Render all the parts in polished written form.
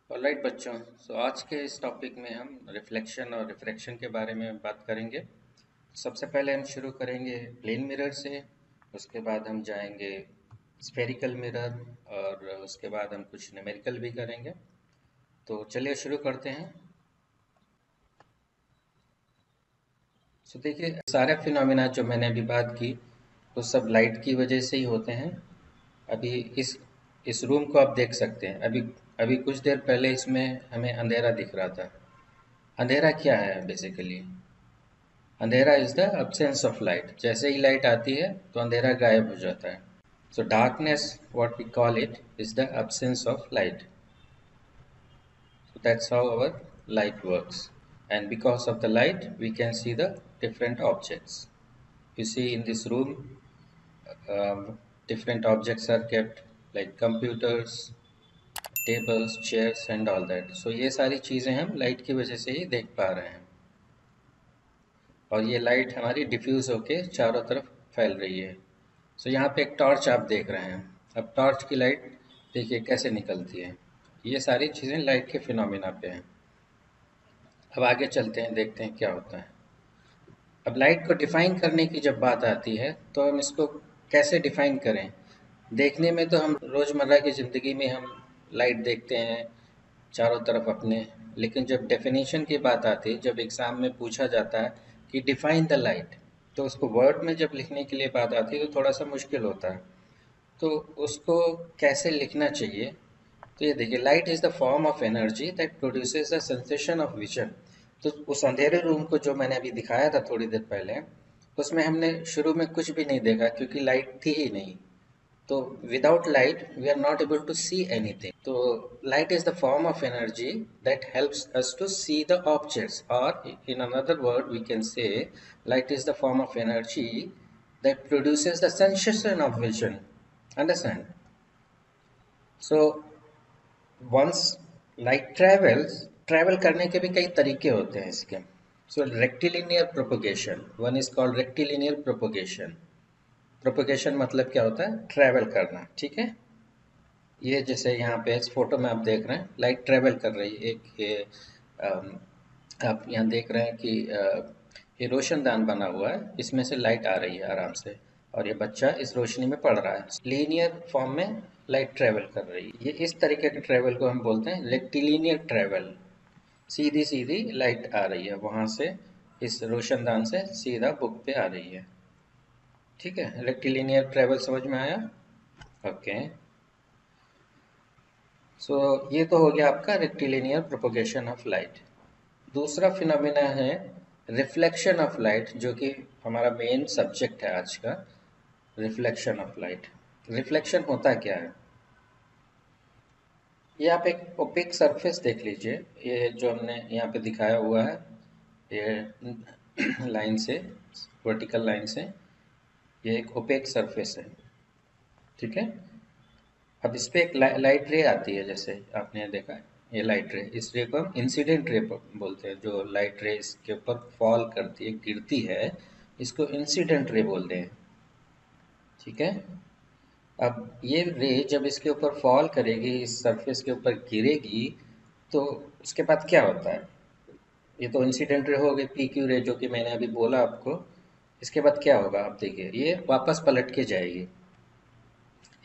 Alright बच्चों, आज के इस टॉपिक में हम रिफ्लेक्शन और रिफ्रैक्शन के बारे में बात करेंगे। सबसे पहले हम शुरू करेंगे प्लेन मिरर से। उसके बाद हम जाएंगे स्फेरिकल मिरर और उसके बाद हम कुछ न्यूमेरिकल भी करेंगे। तो चलिए शुरू करते हैं। देखिए, सारे फिनोमिना जो मैंने अभी बात की वो सब लाइट की वजह से ही होते हैं। अभी इस रूम को आप देख सकते हैं। अभी अभी कुछ देर पहले इसमें हमें अंधेरा दिख रहा था। अंधेरा क्या है बेसिकली? अंधेरा is the absence of light. जैसे ही लाइट आती है तो अंधेरा गायब हो जाता है। So darkness, what we call it, is the absence of light. So that's how our light works. And because of the light, we can see the different objects. You see in this room, different objects are kept like computers, tables, chairs and all that. So ये सारी चीज़ें हम light की वजह से ही देख पा रहे हैं। और ये लाइट हमारी डिफ्यूज होके चारों तरफ फैल रही है। यहाँ पे एक टॉर्च आप देख रहे हैं। अब टॉर्च की लाइट देखिए कैसे निकलती है। ये सारी चीज़ें लाइट के फिनोमिना पे हैं। अब आगे चलते हैं, देखते हैं क्या होता है। अब लाइट को डिफाइन करने की जब बात आती है तो हम इसको कैसे डिफाइन करें? देखने में तो हम रोज़मर्रा की ज़िंदगी में हम लाइट देखते हैं चारों तरफ अपने, लेकिन जब डेफिनेशन की बात आती है, जब एग्ज़ाम में पूछा जाता है कि डिफाइन द लाइट, तो उसको वर्ड में जब लिखने के लिए बात आती है तो थोड़ा सा मुश्किल होता है। तो उसको कैसे लिखना चाहिए? तो ये देखिए, light is the form of energy that produces the sensation of vision. तो उस अंधेरे रूम को जो मैंने अभी दिखाया था थोड़ी देर पहले, उसमें हमने शुरू में कुछ भी नहीं देखा क्योंकि लाइट थी ही नहीं। तो without light we are not able to see anything. तो light is the form of energy that helps us to see the objects, और in another word we can say light is the form of energy that produces the sensation of vision. Understand? So once light travel करने के भी कई तरीके होते हैं इसके। So rectilinear propagation, one is called rectilinear propagation. Propagation मतलब क्या होता है? ट्रैवल करना। ठीक है, ये जैसे यहाँ पे इस फोटो में आप देख रहे हैं लाइट ट्रैवल कर रही है। एक ये आप यहाँ देख रहे हैं कि ये रोशनदान बना हुआ है, इसमें से लाइट आ रही है आराम से, और ये बच्चा इस रोशनी में पढ़ रहा है। लीनियर फॉर्म में लाइट ट्रैवल कर रही है। ये इस तरीके के ट्रैवल को हम बोलते हैं रेक्टिलिनियर ट्रैवल। सीधी सीधी लाइट आ रही है वहाँ से, इस रोशनदान से सीधा बुक पे आ रही है। ठीक है, रेक्टिलिनियर ट्रैवल समझ में आया? ओके। ये तो हो गया आपका रेक्टिलिनियर प्रोपोगेशन ऑफ लाइट। दूसरा फिनोमिना है रिफ्लेक्शन ऑफ लाइट, जो कि हमारा मेन सब्जेक्ट है आज का। Reflection of light. रिफ्लेक्शन होता क्या है? ये आप एक ओपेक सरफेस देख लीजिए। ये जो हमने यहाँ पे दिखाया हुआ है, ये लाइन से, वर्टिकल लाइन से, ये एक ओपेक सरफेस है। ठीक है, अब इस पे एक लाइट रे आती है, जैसे आपने देखा ये लाइट रे, इस रे को हम इंसिडेंट रे बोलते हैं। जो लाइट रे इसके ऊपर फॉल करती है, गिरती है, इसको इंसिडेंट रे बोलते हैं। ठीक है, अब ये रे जब इसके ऊपर फॉल करेगी, इस सरफेस के ऊपर गिरेगी, तो उसके बाद क्या होता है? ये तो इंसिडेंट रे हो गई, पी क्यू रे, जो कि मैंने अभी बोला आपको। इसके बाद क्या होगा आप देखिए, ये वापस पलट के जाएगी।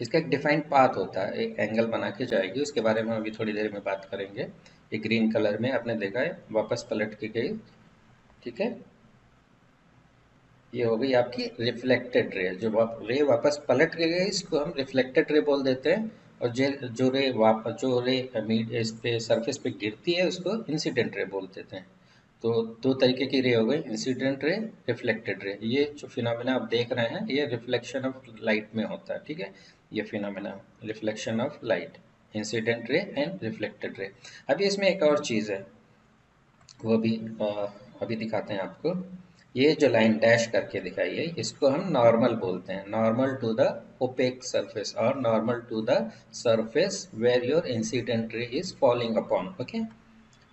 इसका एक डिफाइंड पाथ होता है, एक एंगल बना के जाएगी, उसके बारे में अभी थोड़ी देर में बात करेंगे। ये ग्रीन कलर में आपने देखा है, वापस पलट के गई। ठीक है, ये हो गई आपकी रिफ्लेक्टेड रे। जो रे वापस पलट के गई, इसको हम रिफ्लेक्टेड रे बोल देते हैं। और जो रे इस पे सरफेस पे गिरती है, उसको इंसिडेंट रे बोल देते हैं। तो दो तरीके की रे हो गई, इंसिडेंट रे, रिफ्लेक्टेड रे। ये जो फिनोमेना आप देख रहे हैं, ये रिफ्लेक्शन ऑफ लाइट में होता है। ठीक है, ये phenomena reflection of light, incident ray and reflected ray. अभी इसमें एक और चीज़ है, वो भी अभी दिखाते हैं आपको। ये जो लाइन डैश करके दिखाई है, इसको हम नॉर्मल बोलते हैं। Normal to the opaque surface, और normal to the surface where your incident ray is falling upon. Okay,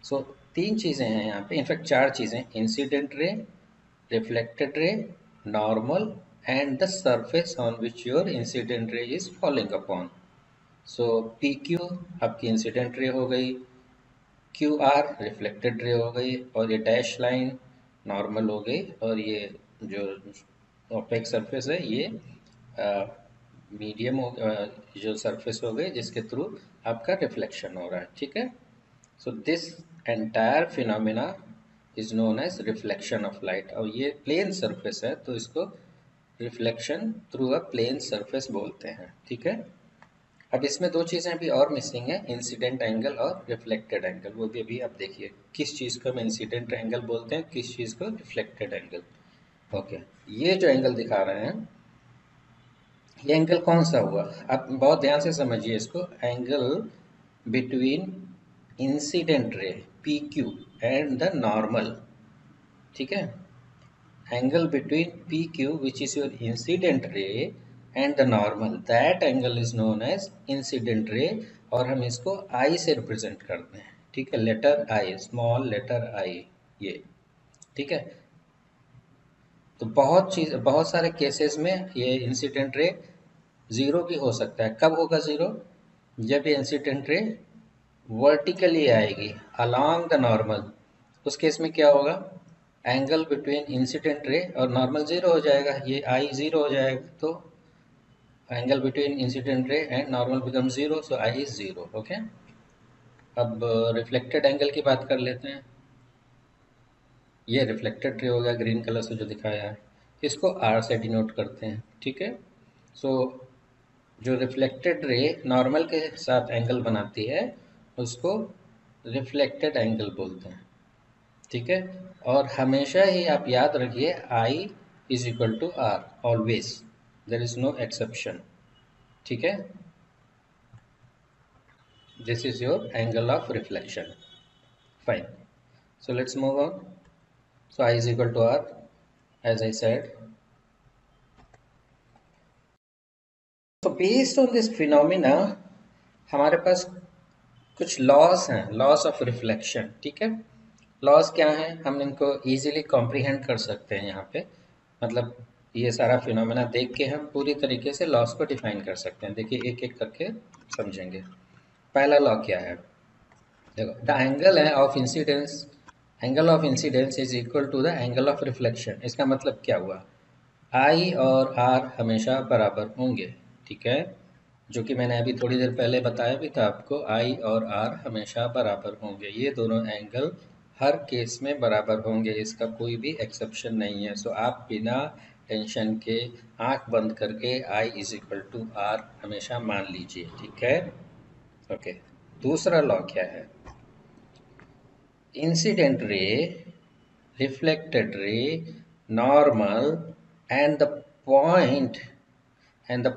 so तीन चीज़ें हैं यहाँ पे, इनफैक्ट चार चीज़ें: incident ray, reflected ray, normal, and the surface on which your incident ray is falling upon. So P Q आपकी incident ray हो गई, क्यू आर रिफ्लेक्टेड रे हो गई, और ये डैश लाइन नॉर्मल हो गई, और ये जो ओपेक सरफेस है ये मीडियम हो जो सरफेस हो गई जिसके थ्रू आपका रिफ्लेक्शन हो रहा है, ठीक है। So this entire phenomena is known as reflection of light. और ये प्लेन सरफेस है तो इसको reflection through a plane surface बोलते हैं, ठीक है। अब इसमें दो चीज़ें अभी और मिसिंग है, इंसिडेंट एंगल और रिफ्लेक्टेड एंगल। वो भी अभी आप देखिए किस चीज़ को हम इंसिडेंट एंगल बोलते हैं, किस चीज़ को रिफ्लेक्टेड एंगल। ओके, ये जो एंगल दिखा रहे हैं ये एंगल कौन सा हुआ, आप बहुत ध्यान से समझिए इसको। Angle between incident ray P Q and the normal, ठीक है। Angle between P Q which is your incident ray and the normal, that angle is known as incident ray, और हम इसको आई से रिप्रेजेंट करते हैं, ठीक है। लेटर आई, स्मॉल लेटर आई, ये, ठीक है। तो बहुत सारे केसेस में ये इंसिडेंट रे ज़ीरो भी हो सकता है। कब होगा ज़ीरो, जब ये इंसिडेंट रे वर्टिकली आएगी अलोंग द नॉर्मल। उस केस में क्या होगा, एंगल बिटवीन इंसिडेंट रे और नॉर्मल ज़ीरो हो जाएगा, ये आई ज़ीरो हो जाएगा, तो angle between incident ray and normal become zero, so I is zero, okay. अब रिफ्लेक्टेड एंगल की बात कर लेते हैं। ये रिफ्लेक्टेड रे हो गया ग्रीन कलर से जो दिखाया है, इसको आर से डिनोट करते हैं, ठीक है। सो जो रिफ्लेक्टेड रे नॉर्मल के साथ एंगल बनाती है उसको रिफ्लेक्टेड एंगल बोलते हैं, ठीक है। और हमेशा ही आप याद रखिए i is equal to r, always, there is no exception, ठीक है। This is your angle of reflection, fine. So let's move on. So i is equal to r, as I said. तो बेस्ड ऑन दिस फिनोमिना हमारे पास कुछ loss हैं, loss of reflection, ठीक है। Loss क्या हैं, हम इनको इजीली कॉम्प्रिहेंड कर सकते हैं यहाँ पे। मतलब ये सारा फिनोमेना देख के हम पूरी तरीके से लॉस को डिफाइन कर सकते हैं। देखिए एक एक करके समझेंगे। पहला लॉ क्या है, देखो, द एंगल है of incidence, angle of incidence is equal to the angle of reflection. इसका मतलब क्या हुआ, आई और आर हमेशा बराबर होंगे, ठीक है। जो कि मैंने अभी थोड़ी देर पहले बताया भी था आपको, आई और आर हमेशा बराबर होंगे, ये दोनों एंगल हर केस में बराबर होंगे, इसका कोई भी एक्सेप्शन नहीं है। सो आप बिना टेंशन के आंख बंद करके आई इज इक्वल टू आर हमेशा मान लीजिए, ठीक है, ओके। दूसरा लॉ क्या है, incident ray, reflected ray, normal and the point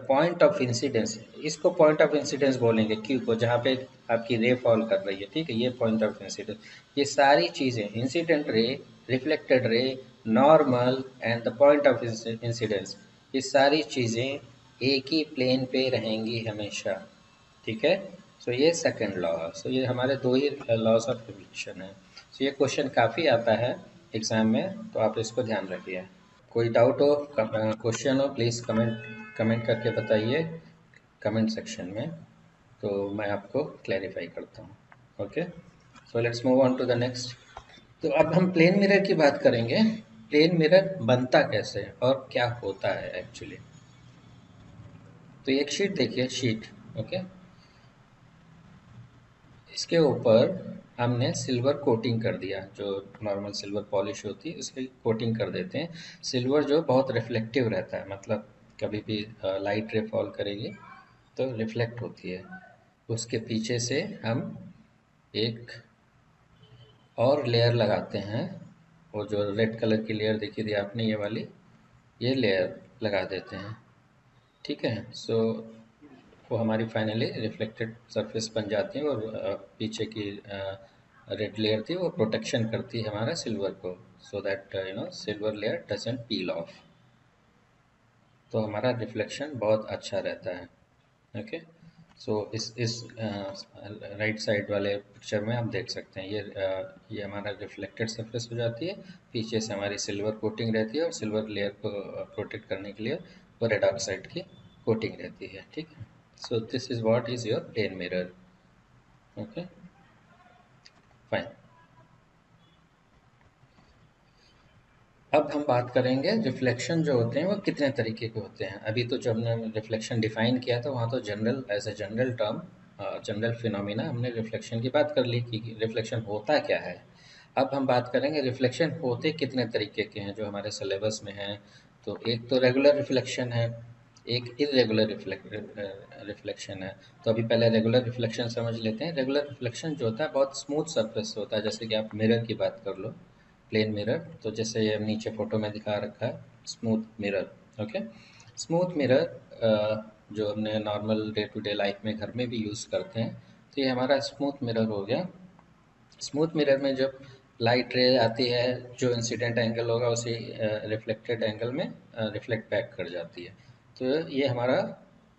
point of incidence, इसको पॉइंट ऑफ इंसिडेंस बोलेंगे क्यू को, जहाँ पे आपकी रे फॉल कर रही है, ठीक है, ये पॉइंट ऑफ इंसिडेंस। ये सारी चीज़ें incident ray, reflected ray, normal and the point of incidence, ये सारी चीज़ें एक ही प्लेन पे रहेंगी हमेशा, ठीक है। सो ये सेकंड लॉ है। सो ये हमारे दो ही लॉज ऑफ रिफ्लेक्शन है। सो ये क्वेश्चन काफ़ी आता है एग्जाम में, तो आप इसको ध्यान रखिए। कोई डाउट हो, क्वेश्चन हो, प्लीज़ कमेंट करके बताइए कमेंट सेक्शन में, तो मैं आपको क्लैरिफाई करता हूँ, okay. So let's move on to the next. तो अब हम प्लेन मिरर की बात करेंगे। प्लेन मिरर बनता कैसे है और क्या होता है एक्चुअली। तो एक शीट देखिए, शीट, ओके, इसके ऊपर हमने सिल्वर कोटिंग कर दिया, जो नॉर्मल सिल्वर पॉलिश होती है उसकी कोटिंग कर देते हैं। सिल्वर जो बहुत रिफ्लेक्टिव रहता है, मतलब कभी भी लाइट रे फॉल करेगी तो रिफ्लेक्ट होती है। उसके पीछे से हम एक और लेयर लगाते हैं, वो जो रेड कलर की लेयर देखी थी आपने, ये वाली, ये लेयर लगा देते हैं, ठीक है। सो वो हमारी फाइनली रिफ्लेक्टेड सरफेस बन जाती है, और पीछे की रेड लेयर थी वो प्रोटेक्शन करती है हमारा सिल्वर को, so that silver layer doesn't peel of, तो हमारा रिफ्लेक्शन बहुत अच्छा रहता है, ओके। सो इस राइट साइड वाले पिक्चर में आप देख सकते हैं, ये हमारा रिफ्लेक्टेड सरफेस हो जाती है, पीछे से हमारी सिल्वर कोटिंग रहती है, और सिल्वर लेयर को प्रोटेक्ट करने के लिए वो रेड ऑक्साइड की कोटिंग रहती है, ठीक है। So this is what is your plane mirror, okay. Fine. अब हम बात करेंगे रिफ्लेक्शन जो होते हैं वो कितने तरीके के होते हैं। अभी तो जब हमने रिफ्लेक्शन डिफाइन किया था वहाँ तो general as a general term, general phenomena हमने रिफ्लेक्शन की बात कर ली कि रिफ्लेक्शन होता क्या है। अब हम बात करेंगे रिफ्लेक्शन होते कितने तरीके के हैं जो हमारे सिलेबस में हैं। तो एक तो रेगुलर रिफ्लेक्शन है, एक इरेगुलर रिफ्लेक्शन है। तो अभी पहले रेगुलर रिफ्लेक्शन समझ लेते हैं। रेगुलर रिफ्लेक्शन जो होता है बहुत स्मूथ सरफेस होता है, जैसे कि आप मिरर की बात कर लो, प्लेन मिरर। तो जैसे ये नीचे फोटो में दिखा रखा है smooth mirror. Okay, smooth mirror जो हमने normal day to day life में घर में भी यूज़ करते हैं, तो ये हमारा स्मूथ मिरर हो गया। स्मूथ मिरर में जब लाइट रे आती है, जो इंसिडेंट एंगल होगा उसी रिफ्लेक्टेड एंगल में रिफ्लेक्ट बैक कर जाती है। तो ये हमारा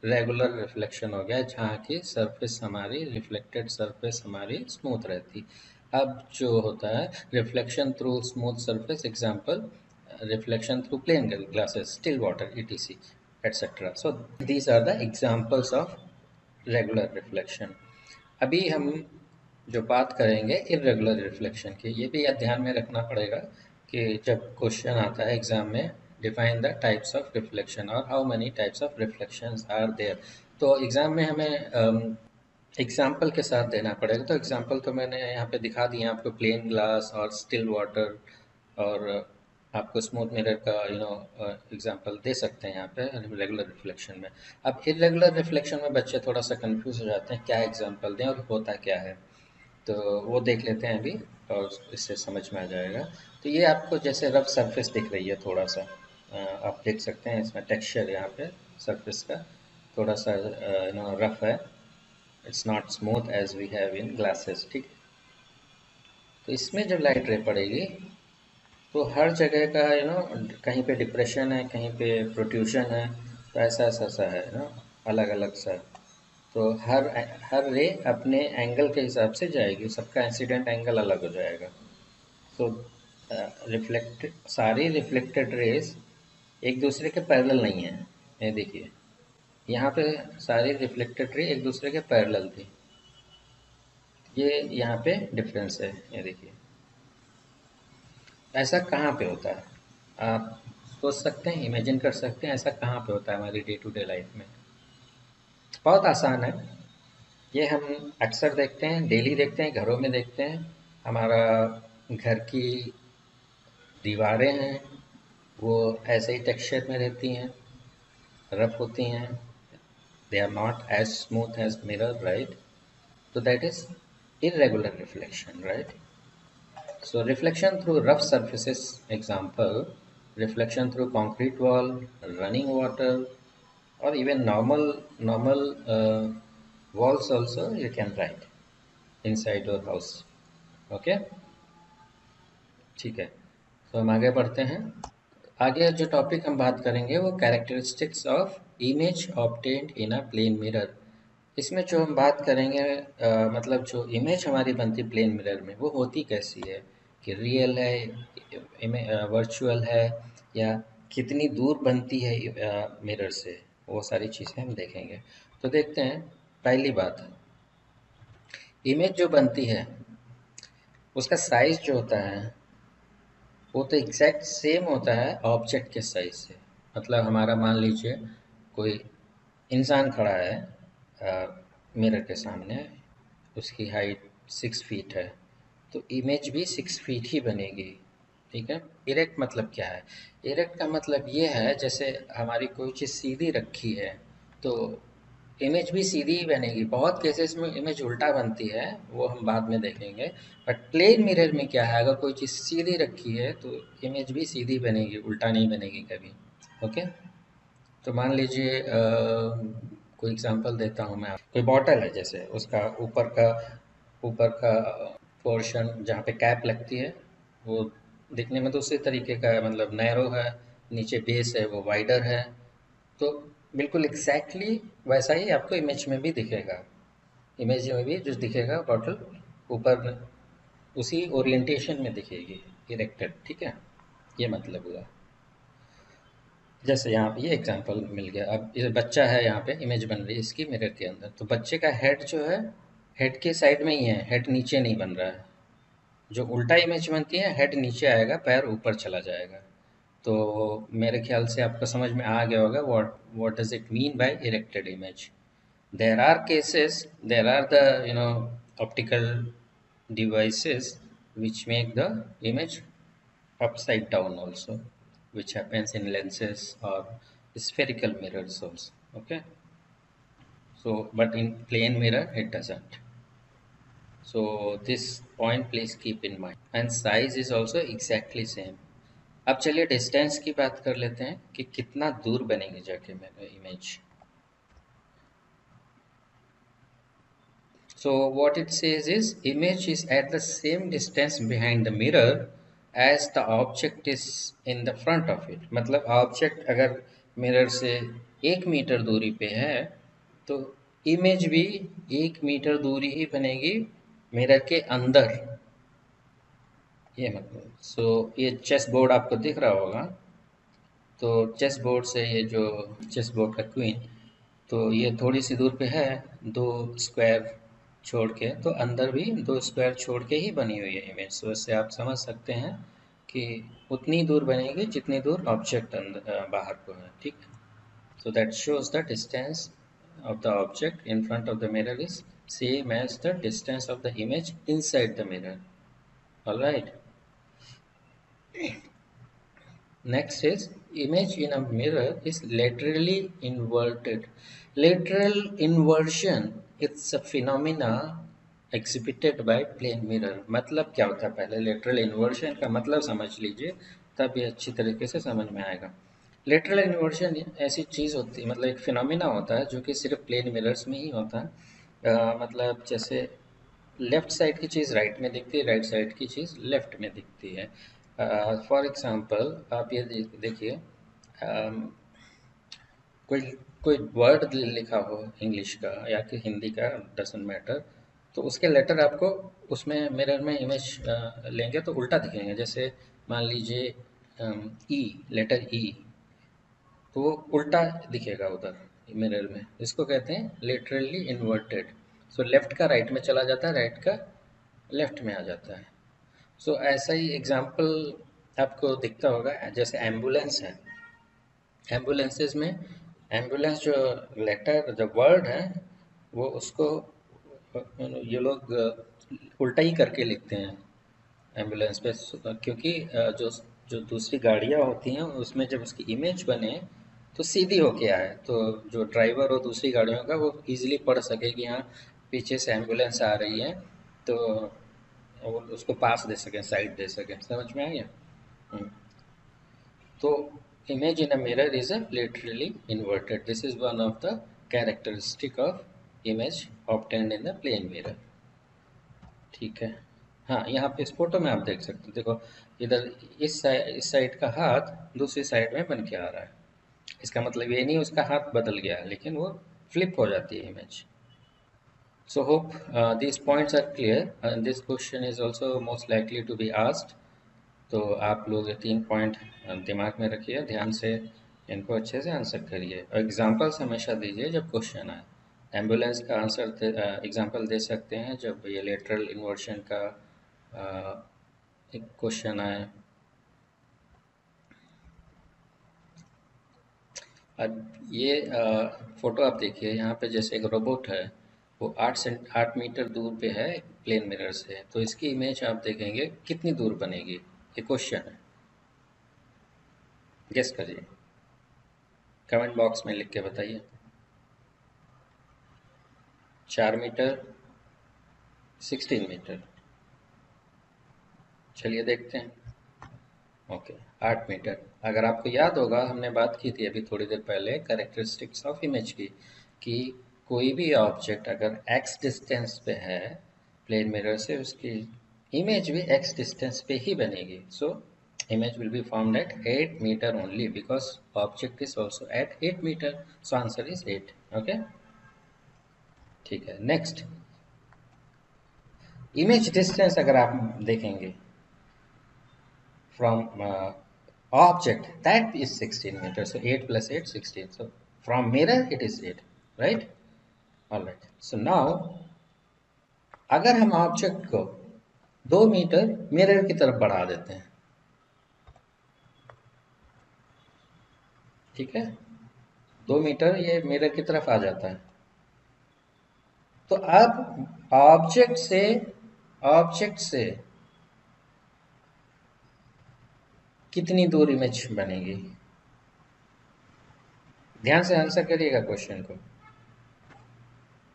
रेगुलर रिफ्लेक्शन हो गया, जहाँ की सरफेस हमारी, रिफ्लेक्टेड सरफेस हमारी स्मूथ रहती। अब जो होता है reflection through smooth surface, example reflection through plane glasses, still water, ETC etcetera. So these are the examples of regular reflection. अभी हम जो बात करेंगे इर्रेगुलर रिफ्लेक्शन की, ये भी ध्यान में रखना पड़ेगा कि जब क्वेश्चन आता है एग्जाम में, define the types of reflection और how many types of reflections are there. तो एग्जाम में हमें एग्जाम्पल के साथ देना पड़ेगा। तो एग्जाम्पल तो मैंने यहाँ पे दिखा दिया आपको, प्लेन ग्लास और स्टिल वाटर, और आपको स्मूथ मिरर का एग्जांपल दे सकते हैं यहाँ पे रेगुलर रिफ्लेक्शन में। अब इरेगुलर रिफ्लेक्शन में बच्चे थोड़ा सा कंफ्यूज हो जाते हैं क्या एग्जांपल दें और होता क्या है। तो वो देख लेते हैं अभी और इससे समझ में आ जाएगा। तो ये आपको जैसे रफ सरफेस दिख रही है थोड़ा सा, आप देख सकते हैं इसमें टेक्सचर यहाँ पे सरफेस का थोड़ा सा रफ है, it's not smooth as we have in glasses. ठीक, तो इसमें जब लाइट रे पड़ेगी तो हर जगह का कहीं पे डिप्रेशन है, कहीं पे प्रोट्रूशन है, तो ऐसा ऐसा सा है अलग अलग सा। तो हर हर रे अपने एंगल के हिसाब से जाएगी, सबका इंसिडेंट एंगल अलग हो जाएगा। तो रिफ्लेक्ट सारी रिफ्लेक्टेड रेज एक दूसरे के पैरेलल नहीं है। ये देखिए यहाँ पे सारी रिफ्लेक्टेड रे एक दूसरे के पैरेलल थी, ये यहाँ पे डिफरेंस है। ये देखिए ऐसा कहाँ पे होता है, आप सोच सकते हैं, इमेजिन कर सकते हैं ऐसा कहाँ पे होता है हमारी डे टू डे लाइफ में। बहुत आसान है, ये हम अक्सर देखते हैं, डेली देखते हैं, घरों में देखते हैं। हमारा घर की दीवारें हैं वो ऐसे ही टेक्सचर में रहती हैं, रफ होती हैं, they are not as smooth as mirror, right. तो that is irregular reflection, right? So reflection through rough surfaces, example, reflection through concrete wall, running water, or even normal walls also you can write inside your house. Okay, ठीक है। तो हम आगे बढ़ते हैं। आगे जो टॉपिक हम बात करेंगे वो characteristics of image obtained in a plane mirror. इसमें जो हम बात करेंगे मतलब जो इमेज हमारी बनती प्लेन मिरर में वो होती कैसी है, कि रियल है, वर्चुअल है, या कितनी दूर बनती है मिरर से, वो सारी चीज़ें हम देखेंगे। तो देखते हैं, पहली बात, इमेज जो बनती है उसका साइज जो होता है वो तो एग्जैक्ट सेम होता है ऑब्जेक्ट के साइज से। मतलब हमारा मान लीजिए कोई इंसान खड़ा है मिरर के सामने, उसकी हाइट 6 फीट है, तो इमेज भी 6 फीट ही बनेगी। ठीक है। इरेक्ट मतलब क्या है, इरेक्ट का मतलब ये है जैसे हमारी कोई चीज़ सीधी रखी है तो इमेज भी सीधी ही बनेगी। बहुत केसेस में इमेज उल्टा बनती है, वो हम बाद में देखेंगे। बट प्लेन मिरर में क्या है, अगर कोई चीज़ सीधी रखी है तो इमेज भी सीधी बनेगी, उल्टा नहीं बनेगी कभी। ओके, तो मान लीजिए कोई एग्जांपल देता हूँ मैं। कोई बॉटल है, जैसे उसका ऊपर का पोर्शन जहाँ पे कैप लगती है वो दिखने में तो उसी तरीके का है, मतलब नैरो है, नीचे बेस है वो वाइडर है। तो बिल्कुल एग्जैक्टली वैसा ही आपको इमेज में भी दिखेगा। इमेज में भी जो दिखेगा बॉटल ऊपर उसी ओरिएंटेशन में दिखेगी, इरेक्टेड। ठीक है, ये मतलब हुआ। जैसे यहाँ पे ये एग्जांपल मिल गया। अब ये बच्चा है, यहाँ पे इमेज बन रही है इसकी मिरर के अंदर, तो बच्चे का हेड जो है हेड के साइड में ही है, हेड नीचे नहीं बन रहा है। जो उल्टा इमेज बनती है, हेड नीचे आएगा, पैर ऊपर चला जाएगा। तो मेरे ख्याल से आपको समझ में आ गया होगा what does it mean by erected image. There are cases, there are the optical devices which make the image upside down also, which happens in lenses or spherical mirrors also. Okay, so but in plane mirror it doesn't. So this point please keep in mind, and size is also exactly same. अब चलिए distance की बात कर लेते हैं कि कितना दूर बनेगी जाके मेरा image. So what it says is image is at the same distance behind the mirror as the object is in the front of it. मतलब ऑब्जेक्ट अगर मिरर से 1 मीटर दूरी पे है तो इमेज भी 1 मीटर दूरी ही बनेगी मिरर के अंदर. ये मतलब ये चेस बोर्ड आपको दिख रहा होगा. तो चेस बोर्ड से ये जो चेस बोर्ड का क्वीन, तो ये थोड़ी सी दूर पे है, 2 स्क्वायर छोड़ के, तो अंदर भी 2 स्क्वायर छोड़ के ही बनी हुई है इमेज. तो इससे आप समझ सकते हैं कि उतनी दूर बनेगी जितनी दूर ऑब्जेक्ट बाहर को है. ठीक है. So that shows the distance of the object in front of the mirror is same as the distance of the image inside the mirror. All right. Next is image in a mirror is laterally inverted. Lateral inversion, it's a phenomena exhibited by plane mirror. मतलब क्या होता है, पहले lateral inversion का मतलब समझ लीजिए, तब ये अच्छी तरीके से समझ में आएगा. लेटरल इन्वर्शन ऐसी चीज़ होती है, मतलब एक फिनोमिना होता है जो कि सिर्फ प्लेन मिरर्स में ही होता है. मतलब जैसे लेफ्ट साइड की चीज़ राइट में दिखती है, राइट साइड की चीज़ लेफ्ट में दिखती है. फॉर एग्जांपल आप ये देखिए, कोई कोई वर्ड लिखा हो इंग्लिश का या कि हिंदी का, डजंट मैटर, तो उसके लेटर आपको उसमें मिरर में इमेज लेंगे तो उल्टा दिखेंगे. जैसे मान लीजिए ई, लेटर ई, तो वो उल्टा दिखेगा उधर मिरर में. इसको कहते हैं लेटरली इन्वर्टेड. सो लेफ्ट का राइट में चला जाता है, राइट का लेफ्ट में आ जाता है. सो ऐसा ही एग्जाम्पल आपको दिखता होगा. जैसे एम्बुलेंस है, एम्बुलेंसेस में एम्बुलेंस जो लेटर जो वर्ड है वो उसको ये लोग उल्टा ही करके लिखते हैं एम्बुलेंस पे, क्योंकि जो जो दूसरी गाड़ियाँ होती हैं उसमें जब उसकी इमेज बने तो सीधी होके आए, तो जो ड्राइवर हो दूसरी गाड़ियों का वो इजीली पढ़ सके कि हाँ पीछे से एम्बुलेंस आ रही है, तो वो उसको पास दे सकें, साइड दे सकें. समझ में आ गया. तो image in a mirror is a laterally inverted. This is one of the characteristic of image obtained in the plane mirror. ठीक है. हाँ, यहाँ पे इस फोटो में आप देख सकते हो. देखो इधर इस साइड का हाथ दूसरी साइड में बन के आ रहा है. इसका मतलब ये नहीं उसका हाथ बदल गया, लेकिन वो फ्लिप हो जाती है image. So hope these points are clear, and this question is also most likely to be asked. तो आप लोग ये 3 पॉइंट दिमाग में रखिए, ध्यान से इनको अच्छे से आंसर करिए. और एग्जाम्पल्स हमेशा दीजिए जब क्वेश्चन आए. एम्बुलेंस का आंसर एग्जाम्पल दे सकते हैं जब ये लेटरल इन्वर्शन का एक क्वेश्चन आए. अब ये फोटो आप देखिए, यहाँ पे जैसे एक रोबोट है, वो 8 मीटर दूर पे है प्लेन मिरर से, तो इसकी इमेज आप देखेंगे कितनी दूर बनेगी. ये क्वेश्चन है, गेस करिए, कमेंट बॉक्स में लिख के बताइए. 4 मीटर, 16 मीटर. चलिए देखते हैं. Okay, 8 metre. अगर आपको याद होगा हमने बात की थी अभी थोड़ी देर पहले कैरेक्टरिस्टिक्स ऑफ इमेज की, कि कोई भी ऑब्जेक्ट अगर x डिस्टेंस पे है प्लेन मिरर से, उसकी इमेज भी x डिस्टेंस पे ही बनेगी. सो image will be formed at 8 meter only because object is also at 8 meter. So answer is 8. Okay. ठीक है. नेक्स्ट, इमेज डिस्टेंस अगर आप देखेंगे from object, that is 16 metre. So 8 plus 8 16. So from mirror it is 8, right? All right. So now अगर हम object को 2 metre mirror की तरफ बढ़ा देते हैं, ठीक है। 2 मीटर ये मिरर की तरफ आ जाता है। तो अब ऑब्जेक्ट से कितनी दूर इमेज बनेगी? ध्यान से आंसर करिएगा क्वेश्चन को।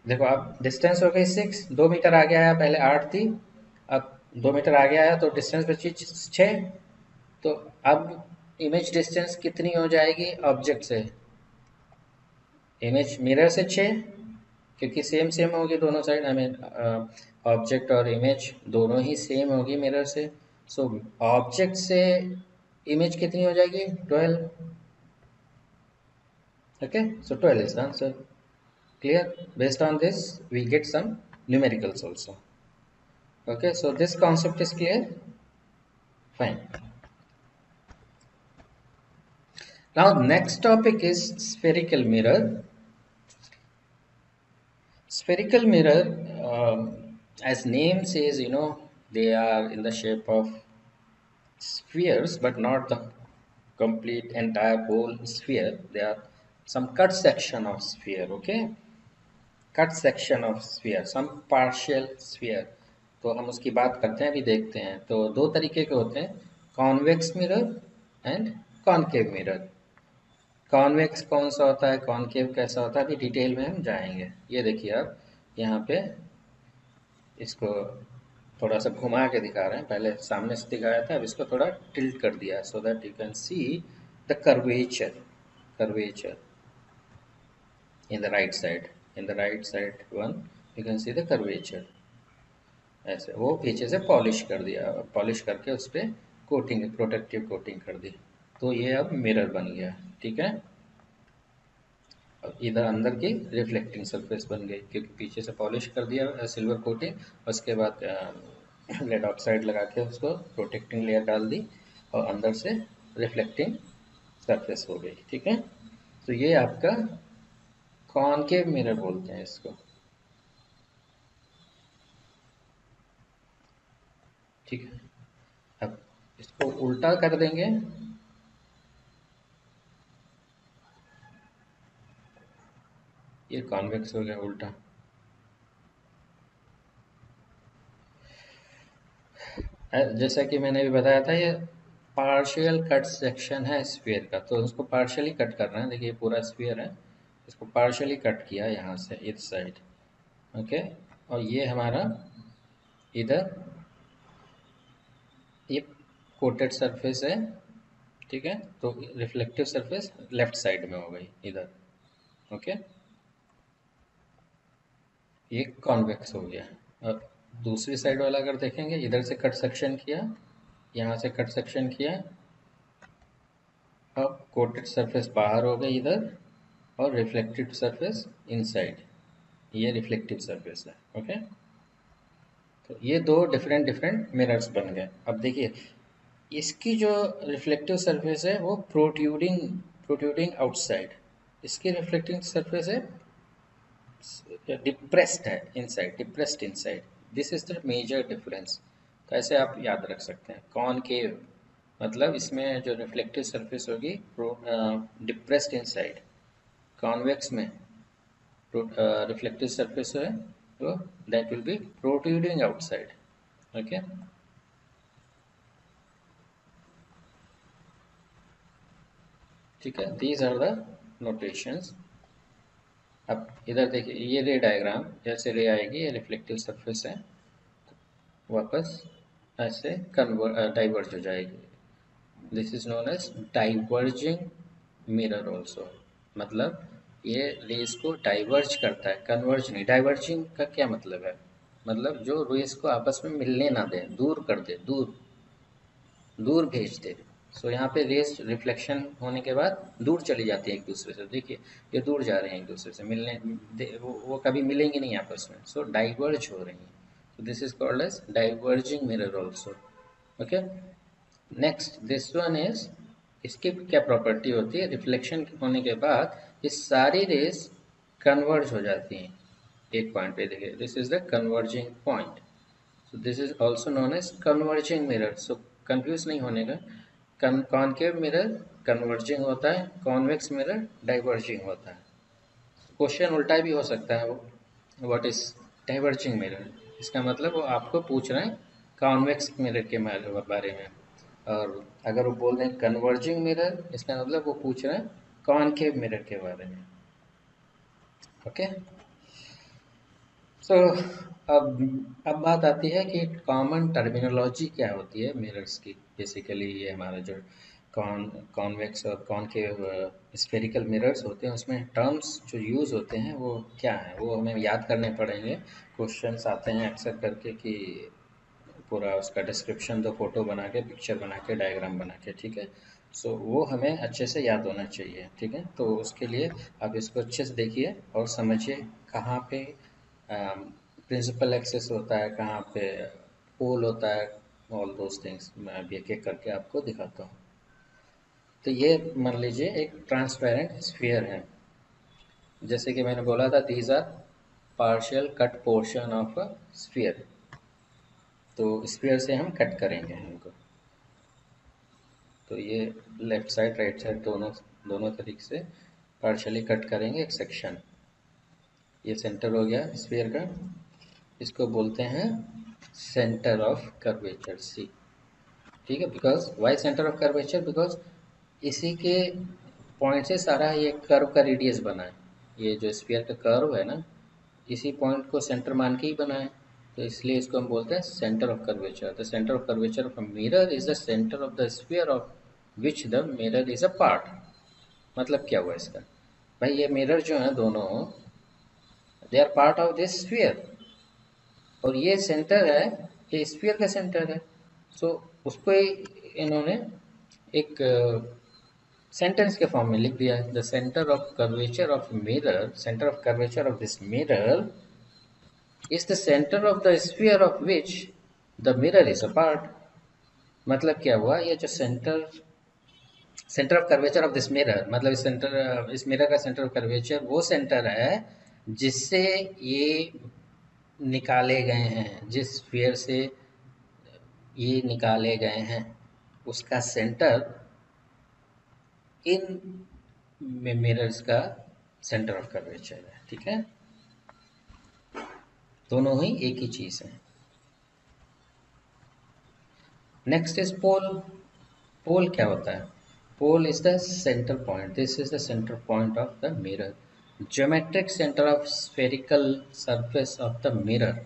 देखो अब डिस्टेंस हो गई 6, 2 मीटर आगे आया, पहले 8 थी, अब 2 मीटर आगे आया तो डिस्टेंस बची 6। तो अब इमेज डिस्टेंस कितनी हो जाएगी ऑब्जेक्ट से? इमेज मिरर से 6, क्योंकि सेम सेम होगी दोनों साइड, आई मीन ऑब्जेक्ट और इमेज दोनों ही सेम होगी मिरर से। सो ऑब्जेक्ट से इमेज कितनी हो जाएगी? 12। Okay, so 12 is the answer. Clear? Based on this, we get some numericals also. Okay, so this concept is clear? Fine. Now, next topic is spherical mirror. Spherical mirror, as name says, they are in the shape of spheres, but not the complete entire whole sphere. They are some cut section of sphere, okay? Cut section of sphere, some partial sphere. तो हम उसकी बात करते हैं, अभी देखते हैं। तो दो तरीके के होते हैं, convex mirror and concave mirror. Convex कौन सा होता है, कॉनकेव कैसा होता है, अभी डिटेल में हम जाएंगे। ये देखिए आप यहाँ पे इसको थोड़ा सा घुमा के दिखा रहे हैं, पहले सामने से दिखाया था, अब इसको थोड़ा टिल्ट कर दिया so that you can see the curvature in the right side. In the right side one you can see the curvature। ऐसे वो पीछे से पॉलिश कर दिया, पॉलिश करके उस पर कोटिंग, प्रोटेक्टिव कोटिंग कर दी, तो ये अब मिरर बन गया, ठीक है। अब इधर अंदर की रिफ्लेक्टिंग सरफेस बन गई, क्योंकि पीछे से पॉलिश कर दिया सिल्वर कोटिंग, उसके बाद लेड ऑक्साइड लगा के उसको प्रोटेक्टिंग लेयर डाल दी, और अंदर से रिफ्लेक्टिंग सरफेस हो गई, ठीक है। तो ये आपका कॉनकेव मिरर बोलते हैं इसको, ठीक है। अब इसको उल्टा कर देंगे, ये कॉन्वेक्स हो गया उल्टा। जैसा कि मैंने भी बताया था, ये पार्शियल कट सेक्शन है स्फीयर का, तो उसको पार्शियली कट करना है। देखिए पूरा स्फीयर है, इसको पार्शियली कट किया यहाँ से इस साइड, ओके। और ये हमारा इधर ये कोटेड सरफेस है, ठीक है। तो रिफ्लेक्टिव सरफेस लेफ्ट साइड में हो गई इधर, ओके। ये कॉन्वेक्स हो गया। और दूसरी साइड वाला अगर देखेंगे, इधर से कट सेक्शन किया, यहाँ से कट सेक्शन किया, अब कोटेड सरफेस बाहर हो गई इधर, और रिफ्लेक्टेड सरफेस इनसाइड, ये रिफ्लेक्टिव सरफेस है, ओके। तो ये दो डिफरेंट डिफरेंट मिरर्स बन गए। अब देखिए इसकी जो रिफ्लेक्टिव सरफेस है वो प्रोट्रूडिंग आउटसाइड, इसकी रिफ्लेक्टिंग सरफेस है डिप्रेस्ड है inside, depressed inside. This is the major difference. तो ऐसे आप याद रख सकते हैं, कॉनकेव मतलब इसमें जो रिफ्लेक्टिव सरफेस होगी डिप्रेस्ड इनसाइड, कॉन्वेक्स में रिफ्लेक्टिव सरफेस है तो that will be protruding outside, okay. ठीक है, दीज आर द नोटेशंस। अब इधर देखिए ये रे डायग्राम, जैसे रे आएगी ये रिफ्लेक्टिव सरफेस है, वापस ऐसे डाइवर्ज हो जाएगी। This is known as diverging mirror also, मतलब ये रेस को डाइवर्ज करता है, कन्वर्ज नहीं। डाइवर्जिंग का क्या मतलब है, मतलब जो रेस को आपस में मिलने ना दे, दूर कर दे, दूर दूर भेज दे। सो यहाँ पे रेस रिफ्लेक्शन होने के बाद दूर चली जाती है एक दूसरे से, देखिए ये दूर जा रहे हैं एक दूसरे से, वो कभी मिलेंगे नहीं आपस में, सो डाइवर्ज हो रही हैं। So this is called as diverging mirror also, okay. Next this one is, इसकी क्या प्रॉपर्टी होती है, रिफ्लेक्शन होने के बाद ये सारी रेस कन्वर्ज हो जाती हैं एक पॉइंट पे, देखिए this is the converging point. So this is also known as converging mirror. So confuse नहीं होने का, कॉनकेव मिरर कन्वर्जिंग होता है, कॉन्वेक्स मिरर डाइवर्जिंग होता है। क्वेश्चन उल्टा भी हो सकता है, वो व्हाट इज डाइवर्जिंग मिरर, इसका मतलब वो आपको पूछ रहे हैं कॉन्वेक्स मिरर के बारे में, और अगर वो बोल रहे हैं कन्वर्जिंग मिरर, इसका मतलब वो पूछ रहे हैं कॉनकेव मिरर के बारे में। ओके, सो अब बात आती है कि कॉमन टर्मिनोलॉजी क्या होती है मिरर्स की। बेसिकली ये हमारा जो कॉन्वेक्स और कॉनकेव स्फेरिकल मिरर्स होते हैं, उसमें टर्म्स जो यूज़ होते हैं वो क्या हैं, वो हमें याद करने पड़ेंगे। क्वेश्चंस आते हैं अक्सर करके कि पूरा उसका डिस्क्रिप्शन दो, फोटो बना के, पिक्चर बना के, डायग्राम बना के, ठीक है। सो वो हमें अच्छे से याद होना चाहिए, ठीक है। तो उसके लिए आप इसको अच्छे से देखिए और समझिए कहाँ पे प्रिंसिपल एक्सेस होता है, कहाँ पे पोल होता है, ऑल दोज थिंग्स मैं अभी एक एक करके आपको दिखाता हूँ। तो ये मान लीजिए एक ट्रांसपेरेंट स्फीयर है, जैसे कि मैंने बोला था these are partial cut portion of a sphere. तो स्फीयर से हम कट करेंगे इनको। तो ये लेफ्ट साइड राइट साइड दोनों दोनों तरीके से पार्शियली कट करेंगे एक सेक्शन। ये सेंटर हो गया स्फीयर का, इसको बोलते हैं सेंटर ऑफ कर्वेचर सी, ठीक है। Because why centre of curvature, because इसी के पॉइंट से सारा ये कर्व का रेडियस बना है। ये जो स्फीयर का कर्व है ना, इसी पॉइंट को सेंटर मान के ही बना है, तो इसलिए इसको हम बोलते हैं centre of curvature. The centre of curvature of a mirror is the centre of the sphere of which the mirror is a part. मतलब क्या हुआ इसका, भाई ये मिरर जो है दोनों, they are part of this sphere, और ये सेंटर है, ये स्फीयर का सेंटर है। सो उसको ही इन्होंने एक सेंटेंस के फॉर्म में लिख दिया है, the centre of curvature of mirror, centre of curvature of this mirror is the center of the sphere of which the mirror is a part। मतलब क्या हुआ, ये जो centre of curvature of this mirror, मतलब इस mirror का centre of curvature वो centre है जिससे ये निकाले गए हैं, जिस स्फीयर से ये निकाले गए हैं, उसका सेंटर इन मिरर्स का सेंटर ऑफ कर्वेचर है, ठीक है। दोनों ही एक ही चीज है। Next is pole. पोल क्या होता है, pole is the centre point, this is the centre point of the mirror, geometric centre of spherical surface of the mirror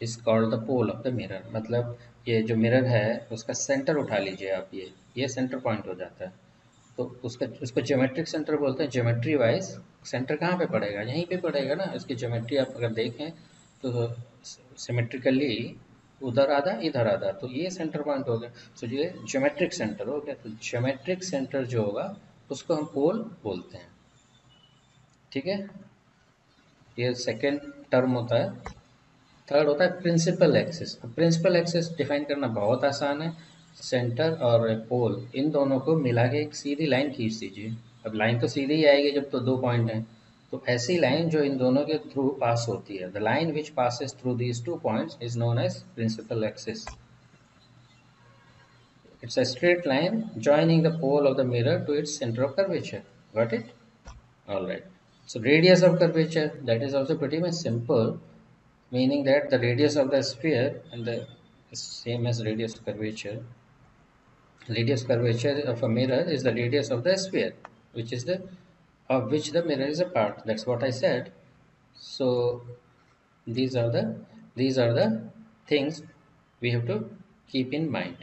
is called the pole of the mirror. मतलब ये जो mirror है उसका centre उठा लीजिए आप, ये सेंटर पॉइंट हो जाता है, तो उसको ज्योमेट्रिक सेंटर बोलते हैं। ज्योमेट्री वाइज सेंटर कहाँ पे पड़ेगा, यहीं पे पड़ेगा ना। इसकी ज्योमेट्री आप अगर देखें तो सिमेट्रिकली उधर आधा इधर आधा, तो ये सेंटर पॉइंट हो गया। तो ये ज्योमेट्रिक सेंटर हो गया। तो ज्योमेट्रिक सेंटर जो होगा उसको हम पोल बोलते हैं, ठीक है। ये सेकेंड टर्म होता है। थर्ड होता है principal axis. Principal axis define करना बहुत आसान है। सेंटर और पोल इन दोनों को मिला के एक सीधी लाइन खींच दीजिए। अब लाइन तो सीधी ही आएगी जब तो दो पॉइंट हैं, तो ऐसी लाइन जो इन दोनों के थ्रू पास होती है, the line which passes through these two points is known as principal axis. It's a straight line joining the pole of the mirror to its center of curvature. Got it? All right. So radius of curvature, that is also pretty much simple, meaning that the radius of the sphere and the same as radius curvature of a mirror is the radius of the sphere, which is the of which the mirror is a part. That's what I said. So these are the these are the things we have to keep in mind.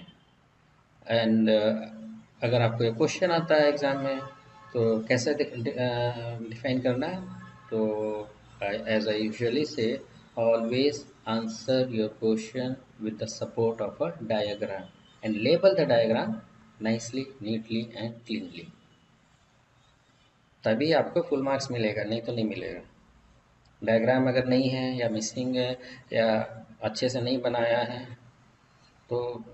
And अगर आपको ये question आता है exam में तो कैसे define करना है, तो एज आई यूजुअली से, always answer your question with the support of a diagram and label the diagram nicely, neatly and cleanly. तभी आपको फुल मार्क्स मिलेगा, नहीं तो नहीं मिलेगा। डायग्राम अगर नहीं है या मिसिंग है या अच्छे से नहीं बनाया है तो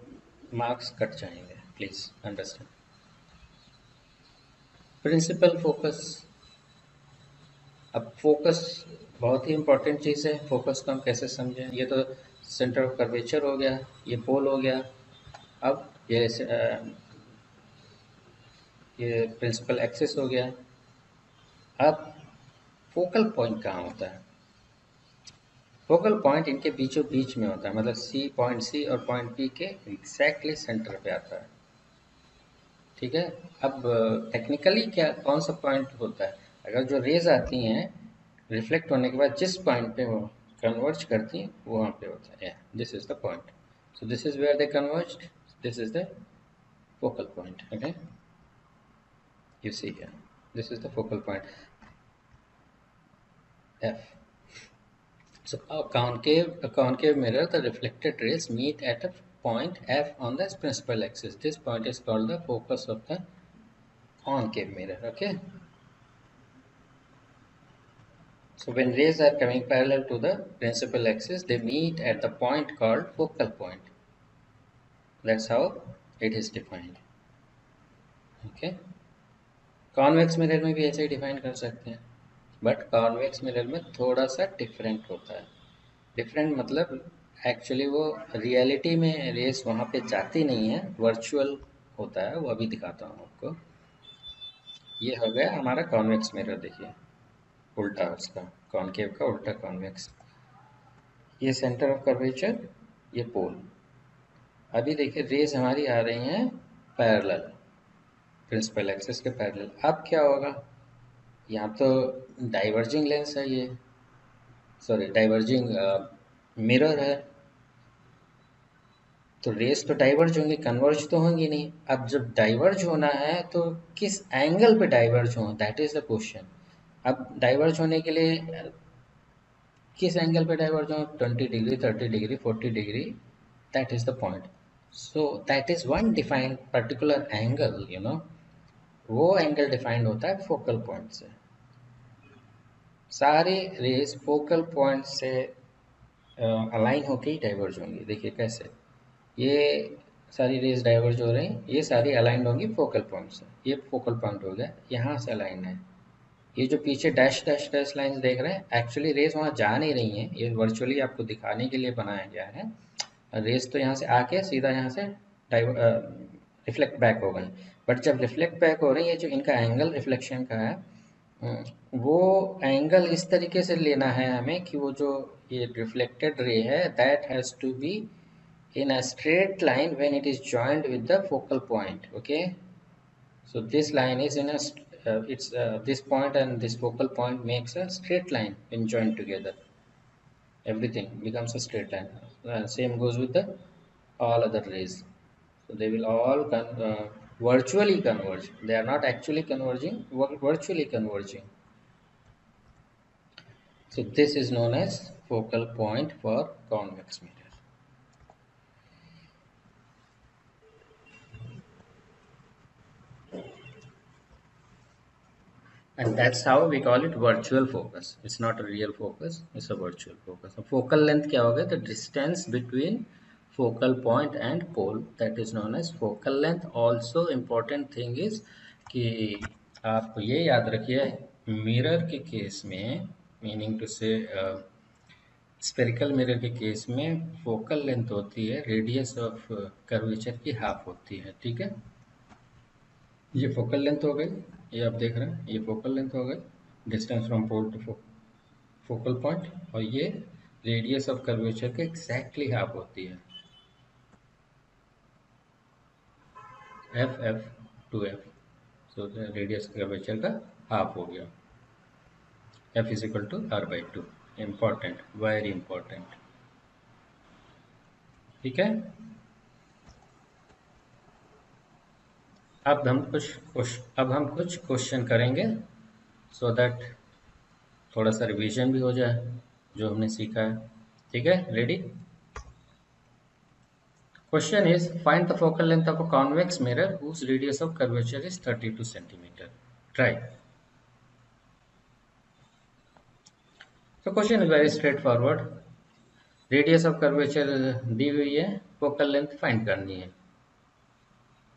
मार्क्स कट जाएंगे, प्लीज़ अंडरस्टैंड। प्रिंसिपल फोकस, अब फोकस बहुत ही इम्पोर्टेंट चीज़ है। फोकस को हम कैसे समझें? ये तो सेंटर ऑफ कर्वेचर हो गया, ये पोल हो गया। अब ये प्रिंसिपल एक्सिस हो गया। अब फोकल पॉइंट कहाँ होता है? फोकल पॉइंट इनके बीचों बीच में होता है, मतलब पॉइंट सी और पॉइंट पी के एग्जैक्टली सेंटर पे आता है। ठीक है। अब टेक्निकली क्या कौन सा पॉइंट होता है? अगर जो रेज आती हैं रिफ्लेक्ट होने के बाद जिस पॉइंट पे वो कन्वर्ज करती हैं वो वहाँ पे होता है। This is the point. So this is where they converged, this is the focal point. Okay, you see here, this is the focal point F. So a concave mirror, the reflected rays meet at a point F on the principal axis. This point is called the focus of the concave mirror. Okay. So when rays are coming parallel to the principal axis, they meet at the point called focal point. That's how it is defined. Okay. Convex mirror में भी ऐसे ही define कर सकते हैं, but convex mirror में थोड़ा सा different होता है। डिफरेंट मतलब एक्चुअली वो रियलिटी में रेस वहाँ पे जाती नहीं है, वर्चुअल होता है। वो अभी दिखाता हूँ आपको। ये हो गया हमारा कॉन्वेक्स मिरर, देखिए उल्टा उसका, कॉनकेव का उल्टा कॉन्वेक्स। ये सेंटर ऑफ कर्वेचर, ये पोल। अभी देखिए रेस हमारी आ रही हैं पैरेलल, प्रिंसिपल एक्सिस के पैरेलल। अब क्या होगा? यहाँ तो डाइवर्जिंग लेंस है, ये सॉरी डाइवर्जिंग मिरर है, तो रेस तो डाइवर्ज होंगी, कन्वर्ज तो होंगी नहीं। अब जब डाइवर्ज होना है तो किस एंगल पे डाइवर्ज हो, दैट इज द क्वेश्चन। अब डाइवर्ज होने के लिए किस एंगल पे डाइवर्ज हो, 20 degree, 30 degree, 40 degree, that is the point. So that is one defined particular angle, you know. वो एंगल डिफाइंड होता है फोकल पॉइंट से। सारे रेस फोकल पॉइंट से अलाइन होके ही डाइवर्ज होंगी। देखिए कैसे, ये सारी रेज डाइवर्ज हो रही हैं, ये सारी अलाइंड होंगी फोकल पॉइंट से। ये फोकल पॉइंट हो गया, यहाँ से अलाइन है। ये जो पीछे डैश डैश डैश लाइंस देख रहे हैं, एक्चुअली रेस वहाँ जा नहीं रही हैं, ये वर्चुअली आपको दिखाने के लिए बनाया गया है। रेस तो यहाँ से आके सीधा यहाँ से रिफ्लेक्ट बैक हो गई, बट जब रिफ्लेक्ट बैक हो रही है, जो इनका एंगल रिफ्लेक्शन का है, वो एंगल इस तरीके से लेना है हमें कि वो जो ये रिफ्लेक्टेड रे है, that has to be in a straight line when it is joined with the focal point. Okay, so this line is in a this point and this focal point makes a straight line when joined together. Everything becomes a straight line. Same goes with the all other rays. So they will all virtually converge. They are not actually converging, virtually converging. So this is known as focal point for convex mirror. And that's how we call it virtual focus. It's not a real focus, it's a virtual focus. So focal length क्या होगा? The distance between focal point and pole, that is known as focal length. Also important thing is कि आपको ये याद रखिए, mirror के case में, meaning to से स्पेरिकल मिरर के केस में फोकल लेंथ होती है रेडियस ऑफ कर्वेचर की हाफ होती है। ठीक है, ये फोकल लेंथ हो गई, ये आप देख रहे हैं, ये फोकल लेंथ हो गई, distance from pole to focal point, और ये रेडियस ऑफ कर्वेचर के एग्जैक्टली हाफ होती है, F F two F. So radius curvature का हाफ हो गया, F is equal to R by two. Important, very important. ठीक है, अब हम कुछ क्वेश्चन करेंगे, सो दैट थोड़ा सा रिवीजन भी हो जाए जो हमने सीखा है। ठीक है, ready? Question is, find the focal length of a convex mirror whose radius of curvature is 32 centimeter. Try. So question is very straightforward. Radius of curvature दी हुई है, focal length find करनी है,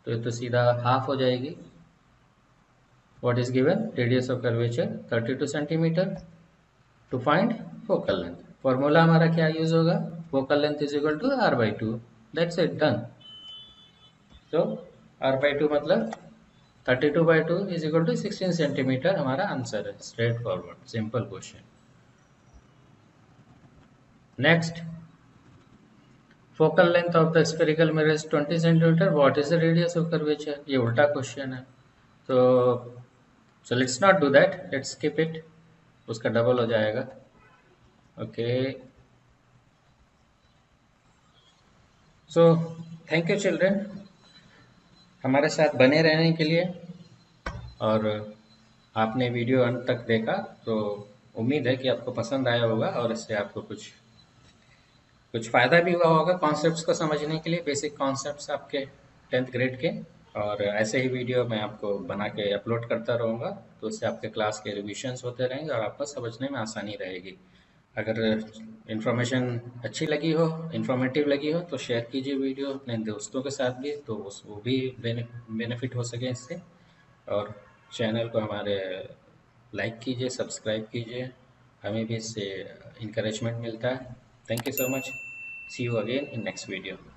तो ये तो सीधा हाफ हो जाएगी। what is given? Radius of curvature 32 centimeter. To find focal length, formula हमारा क्या यूज होगा? Focal length is equal to r/2. That's it, done. So r/2 मतलब 32/2 is equal to 16 सेंटीमीटर हमारा आंसर है. Straight forward, simple question. Next, focal length of the spherical mirror is 20 centimetre. What is the radius of curvature? ये उल्टा question है. So let's not do that. Let's skip it. उसका double हो जाएगा. Okay. So thank you children हमारे साथ बने रहने के लिए, और आपने वीडियो अंत तक देखा तो उम्मीद है कि आपको पसंद आया होगा और इससे आपको कुछ फ़ायदा भी हुआ होगा कॉन्सेप्ट्स को समझने के लिए, बेसिक कॉन्सेप्ट्स आपके 10th ग्रेड के. और ऐसे ही वीडियो मैं आपको बना के अपलोड करता रहूँगा, तो उससे आपके क्लास के रिविजन्स होते रहेंगे और आपको समझने में आसानी रहेगी. अगर इन्फॉर्मेशन अच्छी लगी हो, इन्फॉर्मेटिव लगी हो, तो शेयर कीजिए वीडियो अपने दोस्तों के साथ भी, तो वो भी बेनिफिट हो सके इससे. और चैनल को हमारे लाइक कीजिए, सब्सक्राइब कीजिए, हमें भी इससे इंकरेजमेंट मिलता है. Thank you so much. See you again in next video.